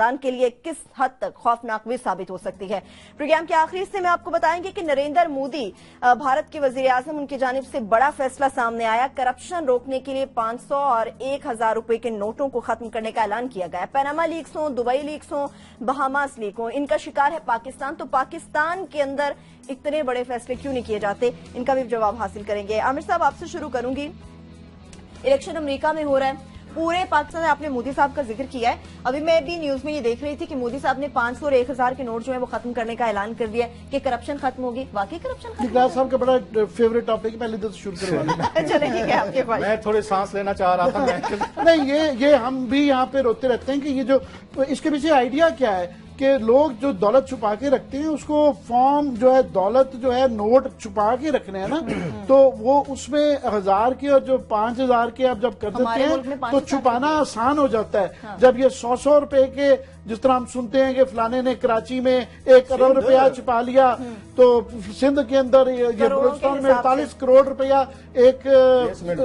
खानदान के लिए किस हद तक खौफनाक भी साबित हो सकती है। प्रोग्राम के आखिरी हिस्से में आपको बताएंगे कि नरेंद्र मोदी भारत के वजीर आजम, उनकी जानिब से बड़ा फैसला सामने आया। करप्शन रोकने के लिए 500 और 1000 रुपए के नोटों को खत्म करने का ऐलान किया गया। पैनामा लीक्स हो, दुबई लीक्स हो, बहामास लीक हो, इनका शिकार है पाकिस्तान। तो पाकिस्तान के अंदर इतने बड़े फैसले क्यों नहीं किए जाते, इनका भी जवाब हासिल करेंगे। आमिर साहब, आपसे शुरू करूंगी। इलेक्शन अमेरिका में हो रहा है, पूरे पाकिस्तान में आपने मोदी साहब का जिक्र किया है। अभी मैं भी न्यूज में ये देख रही थी कि मोदी साहब ने 500 और 1000 के नोट जो है वो खत्म करने का ऐलान कर दिया कि करप्शन खत्म होगी। वाकई करप्शन खत्म साहब का बड़ा फेवरेट टॉपिक है, पहले तो शुरू करवा चले ठीक है आपके पास। मैं थोड़ी सांस लेना चाह रहा था। नहीं, ये हम भी यहाँ पे रोते रहते हैं कि ये जो इसके पीछे आइडिया क्या है कि लोग जो दौलत छुपा के रखते हैं उसको फॉर्म जो है दौलत जो है नोट छुपा के रखने हैं ना, तो वो उसमें 1000 के और जो 5000 के आप जब कर देते हैं तो छुपाना आसान हो जाता है। हाँ। जब ये 100 रुपए के, जिस तरह हम सुनते हैं कि फलाने ने कराची में 1 करोड़ रुपया छुपा लिया, तो सिंध के अंदर ये बलूचिस्तान में 48 करोड़ रुपया एक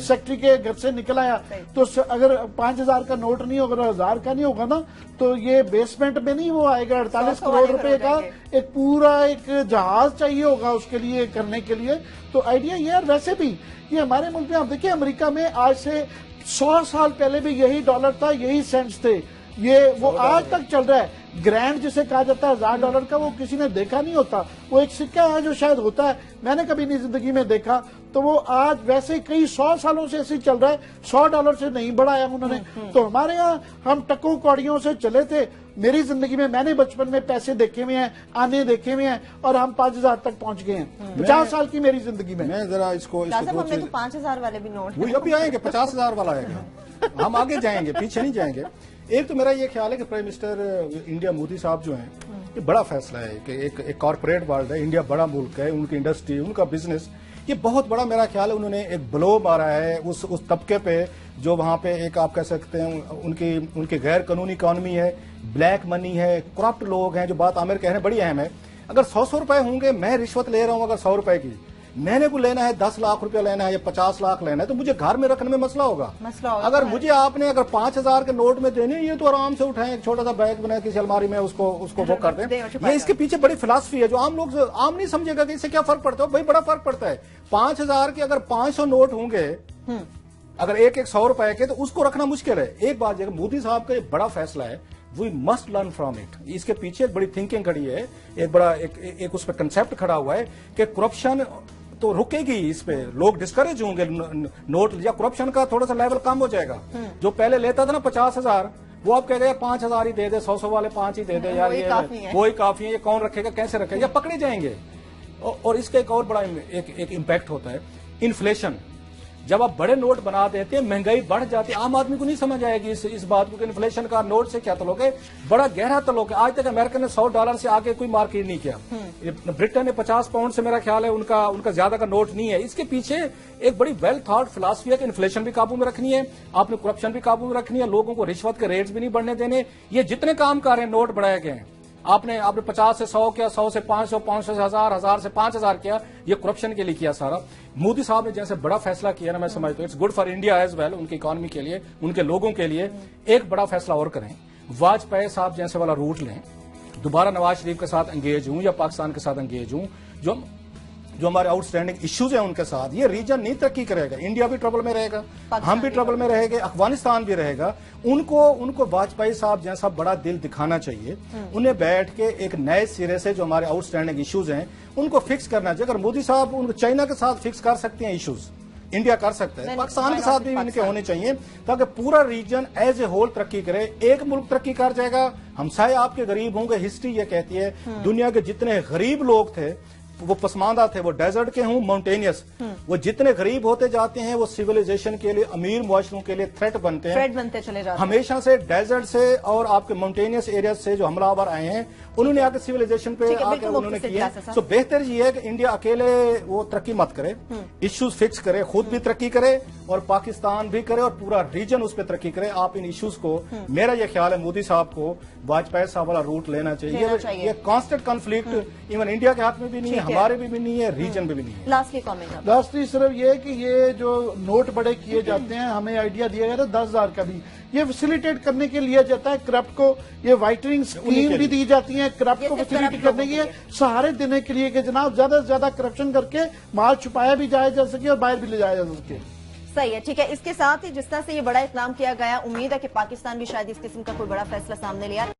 सेक्रेटरी के घर से निकल आया। तो अगर 5000 का नोट नहीं होगा, 1000 का नहीं होगा ना, तो ये बेसमेंट में नहीं वो आएगा। 48 करोड़ रुपए का एक पूरा एक जहाज चाहिए होगा उसके लिए करने के लिए। तो आइडिया ये, और वैसे भी ये हमारे मुल्क में आप देखिए, अमेरिका में आज से 100 साल पहले भी यही डॉलर था, यही सेंट्स थे, ये वो आज तक चल रहा है। ग्रैंड जिसे कहा जाता है $1000 का, वो किसी ने देखा नहीं होता। वो एक सिक्का है जो शायद होता है, मैंने कभी नहीं जिंदगी में देखा। तो वो आज वैसे कई 100 सालों से ऐसे चल रहा है, $100 से नहीं बढ़ाया उन्होंने। तो हमारे यहाँ हम टक्कों कौड़ियों से चले थे। मेरी जिंदगी में मैंने बचपन में पैसे देखे हुए हैं, आने देखे हुए हैं, और हम 5000 तक पहुंच गए हैं 50 साल की मेरी जिंदगी में। मैं जरा इसको हमने तो 5000 वाले भी नोट, वो अभी आएंगे, 50000 वाला आएगा। हम आगे जाएंगे, पीछे नहीं जाएंगे। एक तो मेरा ये ख्याल है कि प्राइम मिनिस्टर इंडिया मोदी साहब जो हैं, ये बड़ा फैसला है कि एक कॉर्पोरेट वर्ल्ड है, इंडिया बड़ा मुल्क है, उनकी इंडस्ट्री, उनका बिजनेस, ये बहुत बड़ा मेरा ख्याल है। उन्होंने एक ब्लो मारा है उस तबके पे जो वहां पे एक आप कह सकते हैं उनकी गैर कानूनी इकॉनमी है, ब्लैक मनी है, करप्ट लोग हैं। जो बात आमिर कह रहे हैं बड़ी अहम है। अगर 100 रुपए होंगे, मैं रिश्वत ले रहा हूं अगर 100 रुपए की, मैंने को लेना है 10 लाख रुपया लेना है या 50 लाख लेना है, तो मुझे घर में रखने में मसला होगा। अगर मुझे आपने अगर 5000 के नोट में देने, ये तो आराम से उठाएं, एक छोटा सा बैग बनाए किसी अलमारी में, उसको वो कर दें। ये इसके पीछे बड़ी फिलॉसफी है जो आम लोग आम नहीं समझेगा कि इससे क्या फर्क पड़ता है। भाई बड़ा फर्क पड़ता है। 5000 के अगर 500 नोट होंगे, अगर एक 100 रुपए के, तो उसको रखना मुश्किल है। एक बात जगह मोदी साहब का बड़ा फैसला है, we must learn from it. इसके पीछे एक बड़ी थिंकिंग खड़ी है, एक बड़ा एक उस पर कंसेप्ट खड़ा हुआ है कि करप्शन तो रुकेगी। इस पे लोग डिस्करेज होंगे, नोट या करप्शन का थोड़ा सा लेवल कम हो जाएगा। जो पहले लेता था ना 50,000, वो आप कहेगा 5,000 ही दे दे, 100 वाले 5 ही दे दे यार, ये वही काफी है, ये कौन रखेगा, कैसे रखेगा, या पकड़े जाएंगे। और इसका एक और बड़ा एक इम्पैक्ट होता है इन्फ्लेशन। जब आप बड़े नोट बना देते हैं, महंगाई बढ़ जाती है, आम आदमी को नहीं समझ आएगी इस बात को कि इन्फ्लेशन का नोट से क्या तल्लुक है। बड़ा गहरा तल्लुक है। आज तक अमेरिका ने $100 से आगे कोई मार्केट नहीं किया। ब्रिटेन ने 50 पाउंड से, मेरा ख्याल है उनका ज्यादा का नोट नहीं है। इसके पीछे एक बड़ी वेल थॉट फिलॉसफी है कि इन्फ्लेशन भी काबू में रखनी है, आपने करप्शन भी काबू में रखनी है, लोगों को रिश्वत के रेट्स भी नहीं बढ़ने देने। ये जितने काम कर रहे हैं, नोट बढ़ाए गए हैं, आपने 50 से 100 किया, 100 से 500, 500 से 1000, 1000 से 5000 किया, ये करप्शन के लिए किया सारा। मोदी साहब ने जैसे बड़ा फैसला किया ना, मैं समझता हूं it's good for India as well, उनकी इकॉनमी के लिए, उनके लोगों के लिए। एक बड़ा फैसला और करें, वाजपेयी साहब जैसे वाला रूट लें, दोबारा नवाज शरीफ के साथ एंगेज हूं या पाकिस्तान के साथ एंगेज हूं, जो हमारे आउटस्टैंडिंग इश्यूज हैं उनके साथ, ये रीजन नहीं तरक्की करेगा। इंडिया भी ट्रबल में रहेगा, हम भी ट्रबल में रहेंगे, अफगानिस्तान भी रहेगा। उनको वाजपेयी साहब जैसा बड़ा दिल दिखाना चाहिए। उन्हें बैठ के एक नए सिरे से जो हमारे आउटस्टैंडिंग इश्यूज हैं उनको फिक्स करना चाहिए। अगर मोदी साहब उनको चाइना के साथ फिक्स कर सकते हैं इश्यूज, इंडिया कर सकता है, पाकिस्तान के साथ भी इनके होने चाहिए, ताकि पूरा रीजन एज ए होल तरक्की करे। एक मुल्क तरक्की कर जाएगा, हमसाए आपके गरीब होंगे। हिस्ट्री ये कहती है दुनिया के जितने गरीब लोग थे वो पसमानदा थे, वो डेजर्ट के हों, माउंटेनियस, वो जितने गरीब होते जाते हैं वो सिविलाइजेशन के लिए, अमीर मुआशरों के लिए थ्रेट बनते चले जाते हैं। हमेशा से डेजर्ट से और आपके माउंटेनियस एरिया से जो हमलावर आए हैं, उन्होंने आके सिविलाइजेशन पे आके उन्होंने किया। तो बेहतर ये है कि इंडिया अकेले वो तरक्की मत करे, इश्यूज फिक्स करे, खुद भी तरक्की करे और पाकिस्तान भी करे और पूरा रीजन उस पर तरक्की करे। आप इन इश्यूज को, मेरा ये ख्याल है मोदी साहब को वाजपेयी साहब वाला रूट लेना चाहिए। ये कांस्टेंट कॉन्फ्लिक्ट इवन इंडिया के हाथ में भी नहीं है, हमारे भी नहीं है, रीजन में भी नहीं है। Lastly comment. लास्टली सिर्फ ये कि ये जो नोट बड़े किए जाते हैं, हमें आइडिया दिया गया था 10,000 का भी, ये फैसिलिटेट करने के लिए जाता है करप्ट को, ये वाइटनिंग स्कीम भी दी जाती है करप्ट को फैसिलिटेट करने के लिए, सहारे देने के लिए कि जनाब ज्यादा से ज्यादा करप्शन करके माल छुपाया भी जाया जा सके और बाहर भी ले जाया जा सके। सही है, ठीक है। इसके साथ ही जिस तरह से ये बड़ा इकराम किया गया, उम्मीद है कि पाकिस्तान भी शायद इस किस्म का कोई बड़ा फैसला सामने लिया।